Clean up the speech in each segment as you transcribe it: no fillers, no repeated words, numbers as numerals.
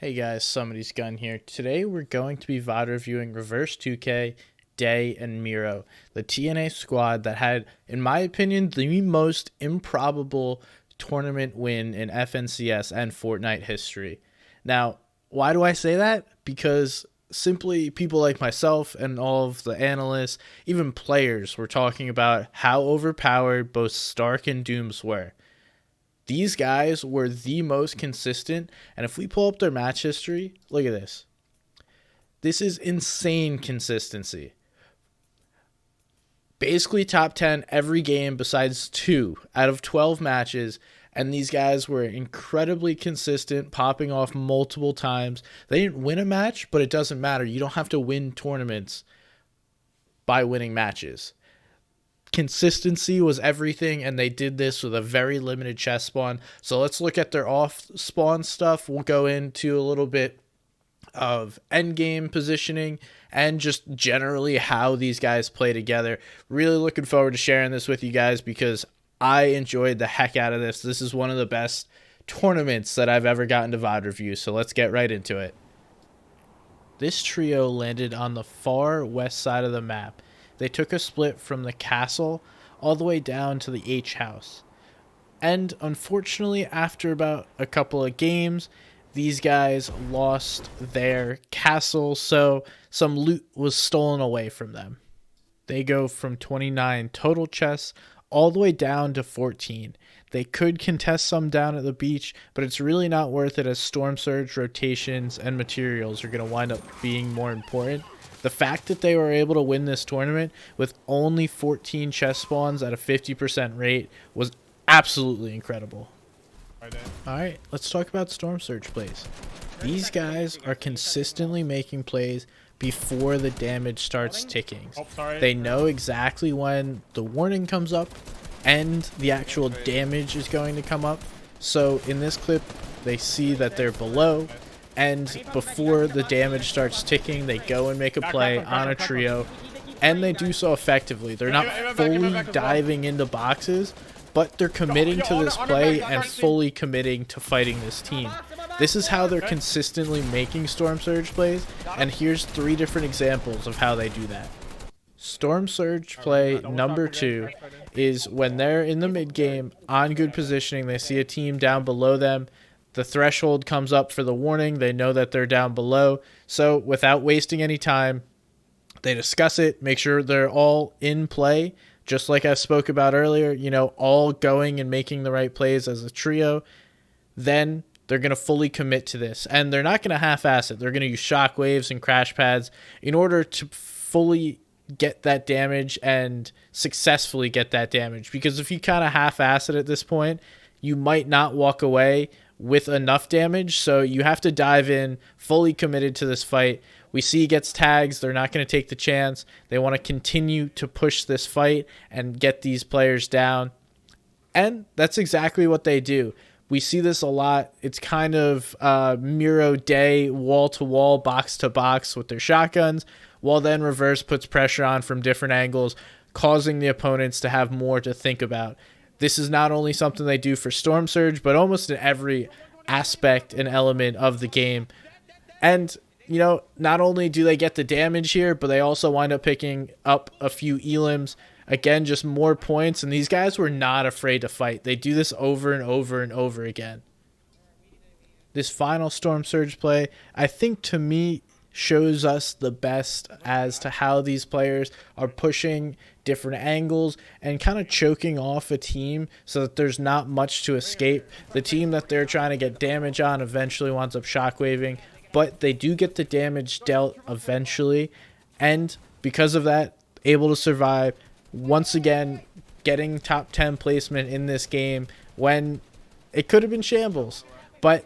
Hey guys, Somebody's Gun here. Today we're going to be VOD reviewing Reverse2k, Deyy, and Mero, the TNA squad that had, in my opinion, the most improbable tournament win in FNCS and Fortnite history. Now, why do I say that? Because simply people like myself and all of the analysts, even players, were talking about how overpowered both Stark and Dooms were. These guys were the most consistent, and if we pull up their match history, look at this. This is insane consistency. Basically top 10 every game besides 2 out of 12 matches, and these guys were incredibly consistent, popping off multiple times. They didn't win a match, but it doesn't matter. You don't have to win tournaments by winning matches. Consistency was everything, and they did this with a very limited chest spawn. So let's look at their off spawn stuff. We'll go into a little bit of endgame positioning and just generally how these guys play together. Really looking forward to sharing this with you guys because I enjoyed the heck out of this. This is one of the best tournaments that I've ever gotten to VOD review, so let's get right into it. This trio landed on the far west side of the map. They took a split from the castle all the way down to the H house. And unfortunately, after about a couple of games, these guys lost their castle, so some loot was stolen away from them. They go from 29 total chests all the way down to 14. They could contest some down at the beach, but it's really not worth it as storm surge, rotations, and materials are going to wind up being more important. The fact that they were able to win this tournament with only 14 chest spawns at a 50% rate was absolutely incredible. Alright, let's talk about Storm Surge plays. These guys are consistently making plays before the damage starts ticking. They know exactly when the warning comes up and the actual damage is going to come up. So in this clip, they see that they're below, and before the damage starts ticking, they go and make a play on a trio, and they do so effectively. They're not fully diving into boxes, but they're committing to this play and fully committing to fighting this team. This is how they're consistently making Storm Surge plays, and here's 3 different examples of how they do that. Storm Surge play number 2 is when they're in the mid game on good positioning, they see a team down below them. The threshold comes up for the warning. They know that they're down below. So without wasting any time, they discuss it, make sure they're all in play, just like I spoke about earlier, all going and making the right plays as a trio. Then they're going to fully commit to this. And they're not going to half-ass it. They're going to use shockwaves and crash pads in order to fully get that damage and successfully get that damage. Because if you kind of half-ass it at this point, you might not walk away with enough damage, so you have to dive in fully committed to this fight. We see he gets tags. They're not going to take the chance. They want to continue to push this fight and get these players down, and that's exactly what they do. We see this a lot. It's kind of Mero Deyy wall-to-wall, box-to-box with their shotguns, while then Reverse puts pressure on from different angles, causing the opponents to have more to think about. This is not only something they do for Storm Surge, but almost in every aspect and element of the game. And, not only do they get the damage here, but they also wind up picking up a few elims. Again, just more points, and these guys were not afraid to fight. They do this over and over and over again. This final Storm Surge play, I think to me, shows us the best as to how these players are pushing different angles and kind of choking off a team so that there's not much to escape. The team that they're trying to get damage on eventually winds up shockwaving, but they do get the damage dealt eventually, and because of that, able to survive. Once again, getting top 10 placement in this game when it could have been shambles, but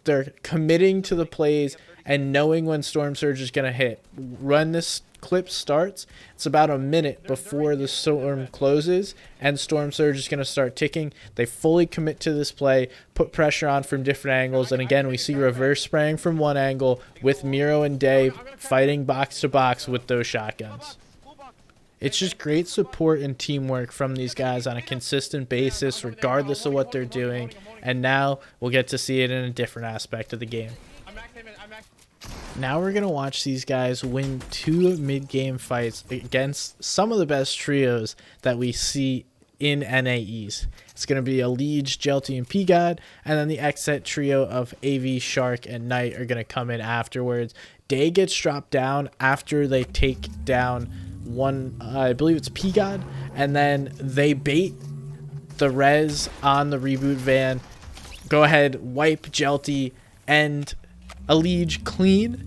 they're committing to the plays and knowing when Storm Surge is going to hit. When this clip starts, it's about a minute before the storm closes and Storm Surge is going to start ticking. They fully commit to this play, put pressure on from different angles, and again, we see Reverse spraying from one angle with Mero and Deyy fighting box to box with those shotguns. It's just great support and teamwork from these guys on a consistent basis, regardless of what they're doing. And now we'll get to see it in a different aspect of the game. Now we're going to watch these guys win 2 mid-game fights against some of the best trios that we see in NAEs. It's going to be a Liege, Jelty, and P-God, and then the X-Set trio of AV, Shark, and Knight are going to come in afterwards. Day gets dropped down after they take down one, I believe it's P-God, and then they bait the res on the reboot van, go ahead, wipe Jelty and a Liege clean,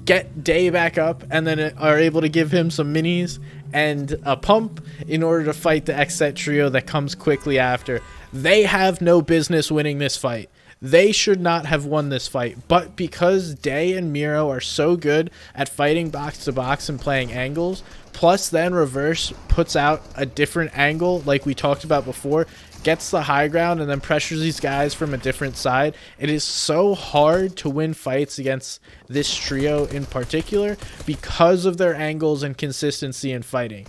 get Day back up, and then are able to give him some minis and a pump in order to fight the X-Set trio that comes quickly after. They have no business winning this fight. They should not have won this fight, but because Day and Mero are so good at fighting box to box and playing angles, plus then Reverse puts out a different angle like we talked about before, gets the high ground and then pressures these guys from a different side. It is so hard to win fights against this trio in particular because of their angles and consistency in fighting.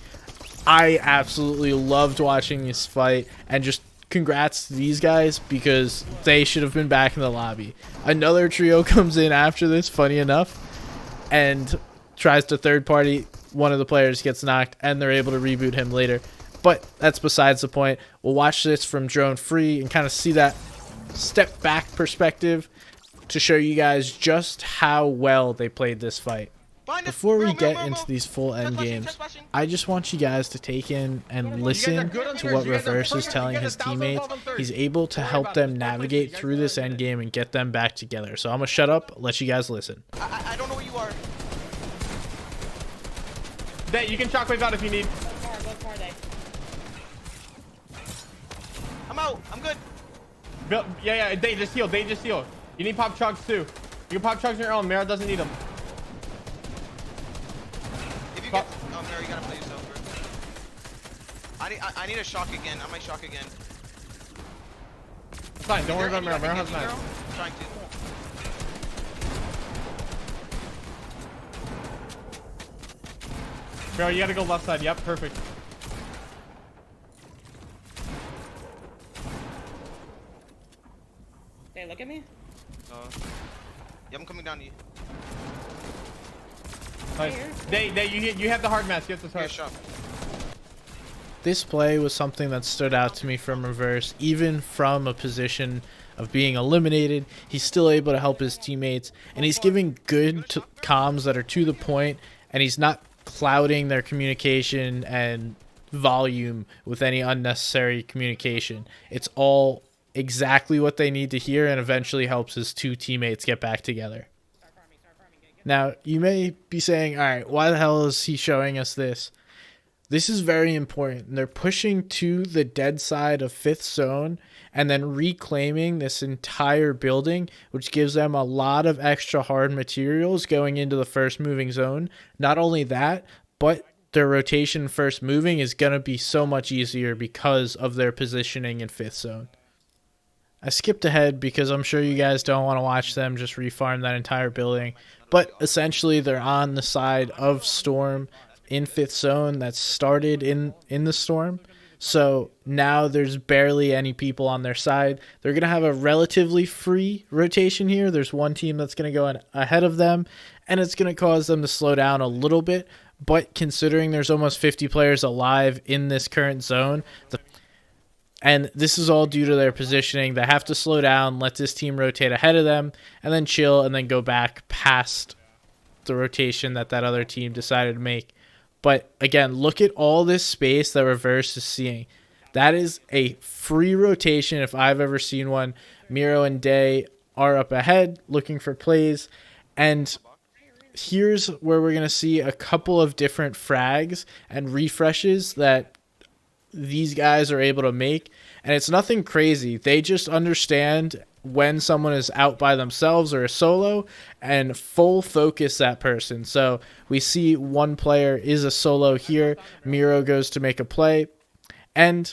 I absolutely loved watching this fight, and just congrats to these guys because they should have been back in the lobby. Another trio comes in after this, funny enough, and tries to third party. One of the players gets knocked and they're able to reboot him later. But that's besides the point. We'll watch this from drone free and kind of see that step back perspective to show you guys just how well they played this fight. Before we get into these full end games, I just want you guys to take in and listen to what Reverse is telling his teammates. He's able to help them navigate through this end game and get them back together. So I'm going to shut up, let you guys listen. I don't know where you are. Day, you can shockwave out if you need. I'm out. I'm good. Yeah, Day, just heal. Day, just heal. You need pop chugs too. You can pop chugs on your own. Mero doesn't need them. If you get... Oh, Mero, you gotta play yourself, bro. I need a shock again. I might shock again. It's fine. Don't worry about Mero. Mero has knives. I'm trying to. Mero, you gotta go left side. Yep, perfect. Hey, look at me. Yeah, I'm coming down to you. Nice. Day, you have the hard mask. You have this Here, hard. shock. This play was something that stood out to me from Reverse. Even from a position of being eliminated, he's still able to help his teammates, and he's giving good comms that are to the point, and he's not clouding their communication and volume with any unnecessary communication. It's all exactly what they need to hear, and eventually helps his 2 teammates get back together. Now, you may be saying, all right, why the hell is he showing us this? This is very important. They're pushing to the dead side of 5th zone and then reclaiming this entire building, which gives them a lot of extra hard materials going into the first moving zone. Not only that, but their rotation first moving is going to be so much easier because of their positioning in 5th zone. I skipped ahead because I'm sure you guys don't want to watch them just refarm that entire building. But essentially, they're on the side of Storm in 5th zone that started in the Storm. So now there's barely any people on their side. They're going to have a relatively free rotation here. There's one team that's going to go ahead of them, and it's going to cause them to slow down a little bit. But considering there's almost 50 players alive in this current zone, and this is all due to their positioning, they have to slow down, let this team rotate ahead of them, and then chill, and then go back past the rotation that other team decided to make. But again, look at all this space that Reverse is seeing. That is a free rotation if I've ever seen one. Mero and Day are up ahead looking for plays. And here's where we're going to see a couple of different frags and refreshes that these guys are able to make. And it's nothing crazy. They just understand when someone is out by themselves or a solo and full focus that person. So we see one player is a solo here. Mero goes to make a play and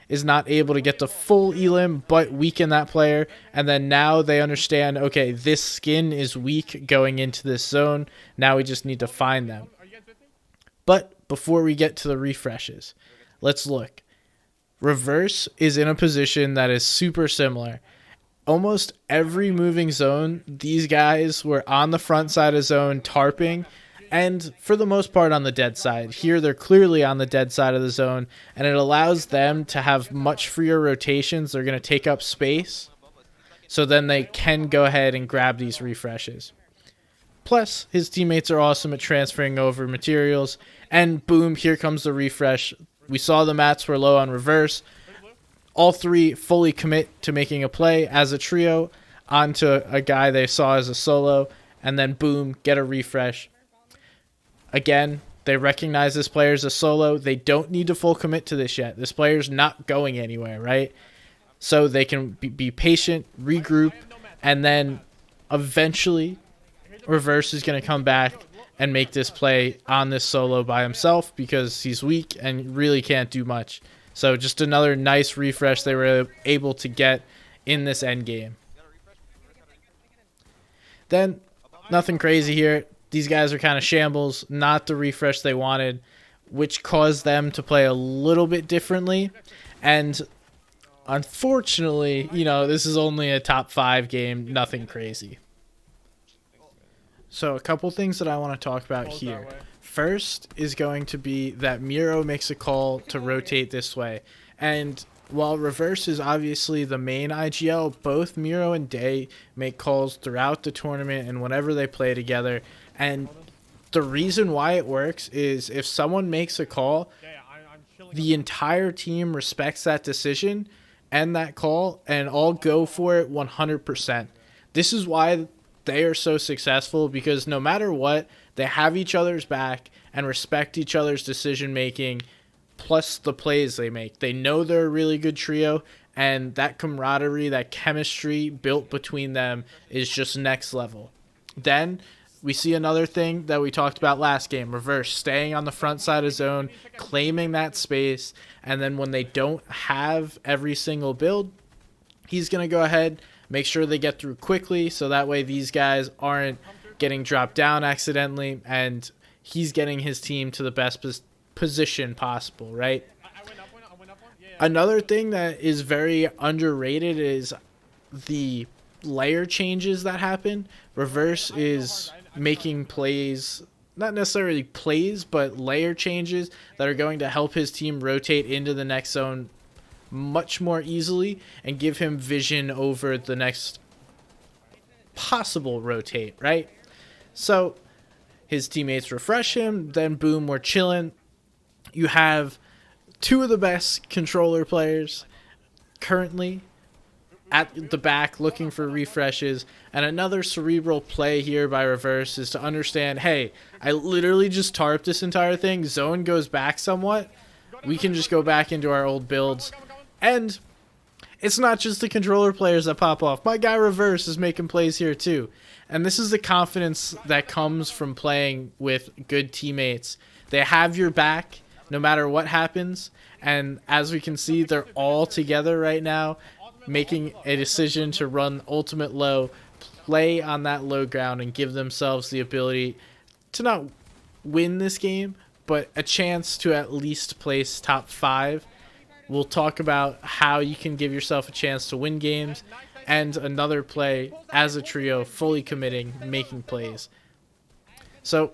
is not able to get the full elim but weaken that player. And then now they understand, okay, this skin is weak going into this zone. Now we just need to find them. But before we get to the refreshes, let's look. Reverse is in a position that is super similar. Almost every moving zone, these guys were on the front side of zone tarping, and for the most part on the dead side. Here they're clearly on the dead side of the zone, and it allows them to have much freer rotations. They're going to take up space, so then they can go ahead and grab these refreshes. Plus, his teammates are awesome at transferring over materials, and boom, here comes the refresh. We saw the mats were low on Reverse. All three fully commit to making a play as a trio onto a guy they saw as a solo, and then boom, get a refresh. Again, they recognize this player as a solo. They don't need to full commit to this yet. This player's not going anywhere, right? So they can be patient, regroup, and then eventually Reverse is going to come back and make this play on this solo by himself because he's weak and really can't do much. So just another nice refresh they were able to get in this end game. Then, nothing crazy here. These guys are kind of shambles, not the refresh they wanted, which caused them to play a little bit differently. And unfortunately, this is only a top 5 game, nothing crazy. So a couple things that I want to talk about here. First is going to be that Mero makes a call to rotate this way. And while Reverse is obviously the main IGL, both Mero and Deyy make calls throughout the tournament and whenever they play together. And the reason why it works is if someone makes a call, the entire team respects that decision and that call and all go for it 100%. This is why they are so successful, because no matter what, they have each other's back and respect each other's decision making, plus the plays they make. They know they're a really good trio, and that camaraderie, that chemistry built between them is just next level. Then we see another thing that we talked about last game, Reverse staying on the front side of zone, claiming that space, and then when they don't have every single build, he's going to go ahead, make sure they get through quickly, so that way these guys aren't getting dropped down accidentally, and he's getting his team to the best position possible, right? Another thing that is very underrated is the layer changes that happen. Reverse is making plays, not necessarily plays, but layer changes that are going to help his team rotate into the next zone much more easily and give him vision over the next possible rotate, right? So his teammates refresh him, then boom, we're chilling. You have two of the best controller players currently at the back looking for refreshes, and another cerebral play here by Reverse is to understand, hey, I literally just tarped this entire thing, zone goes back somewhat, we can just go back into our old builds. And it's not just the controller players that pop off. My guy Reverse is making plays here too. And this is the confidence that comes from playing with good teammates. They have your back no matter what happens. And as we can see, they're all together right now, making a decision to run ultimate low, play on that low ground, and give themselves the ability to not win this game, but a chance to at least place top 5. We'll talk about how you can give yourself a chance to win games, and another play as a trio, fully committing, making plays. So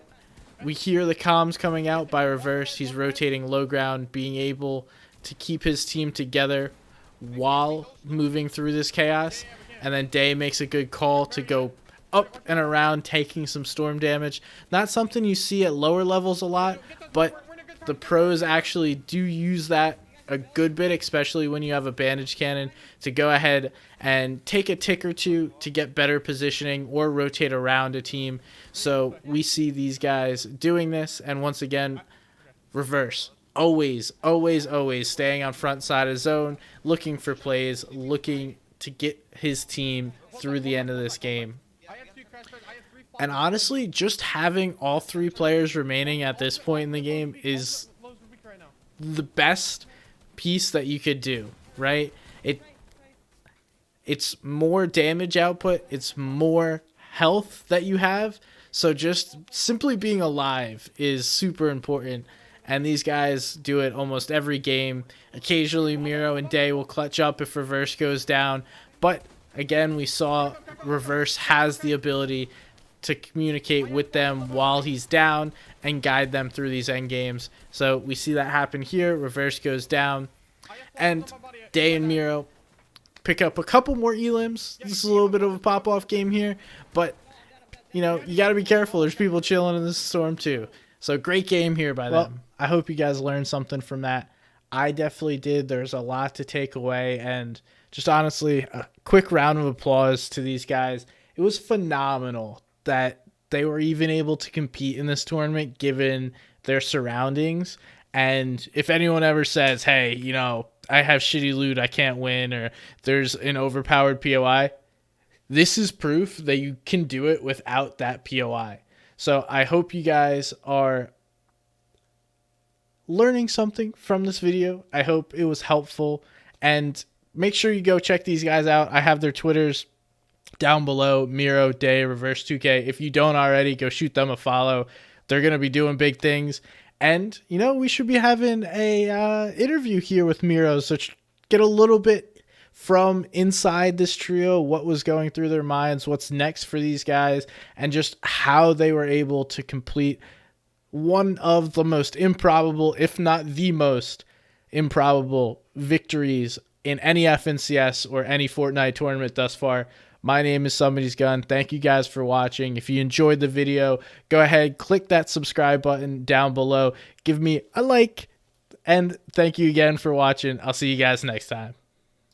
we hear the comms coming out by Reverse. He's rotating low ground, being able to keep his team together while moving through this chaos. And then Deyy makes a good call to go up and around, taking some storm damage. Not something you see at lower levels a lot, but the pros actually do use that a good bit, especially when you have a bandage cannon, to go ahead and take a tick or two to get better positioning or rotate around a team. So we see these guys doing this, and once again, Reverse always staying on front side of zone, looking for plays, looking to get his team through the end of this game. And honestly, just having all 3 players remaining at this point in the game is the best piece that you could do, right? It's more damage output, it's more health that you have, so just simply being alive is super important. and these guys do it almost every game. Occasionally, Mero and Deyy will clutch up if Reverse goes down, but again, we saw Reverse has the ability to communicate with them while he's down and guide them through these end games. So we see that happen here. Reverse goes down, and Deyy and Mero pick up a couple more elims. This is a little bit of a pop-off game here, but you know, you got to be careful. There's people chilling in this storm too. So great game here by them. I hope you guys learned something from that. I definitely did. There's a lot to take away, and just honestly, a quick round of applause to these guys. It was phenomenal that they were even able to compete in this tournament given their surroundings. And if anyone ever says, hey, you know, I have shitty loot, I can't win, or there's an overpowered POI, this is proof that you can do it without that POI. So I hope you guys are learning something from this video. I hope it was helpful, and make sure you go check these guys out. I have their Twitters down below, Mero Deyy, Reverse2k. If you don't already, go shoot them a follow. They're going to be doing big things. And, you know, we should be having a interview here with Mero, so get a little bit from inside this trio, what was going through their minds, what's next for these guys, and just how they were able to complete one of the most improbable, if not the most improbable victories in any FNCS or any Fortnite tournament thus far. My name is Somebody's Gun. Thank you guys for watching. If you enjoyed the video, go ahead, click that subscribe button down below. Give me a like, and thank you again for watching. I'll see you guys next time.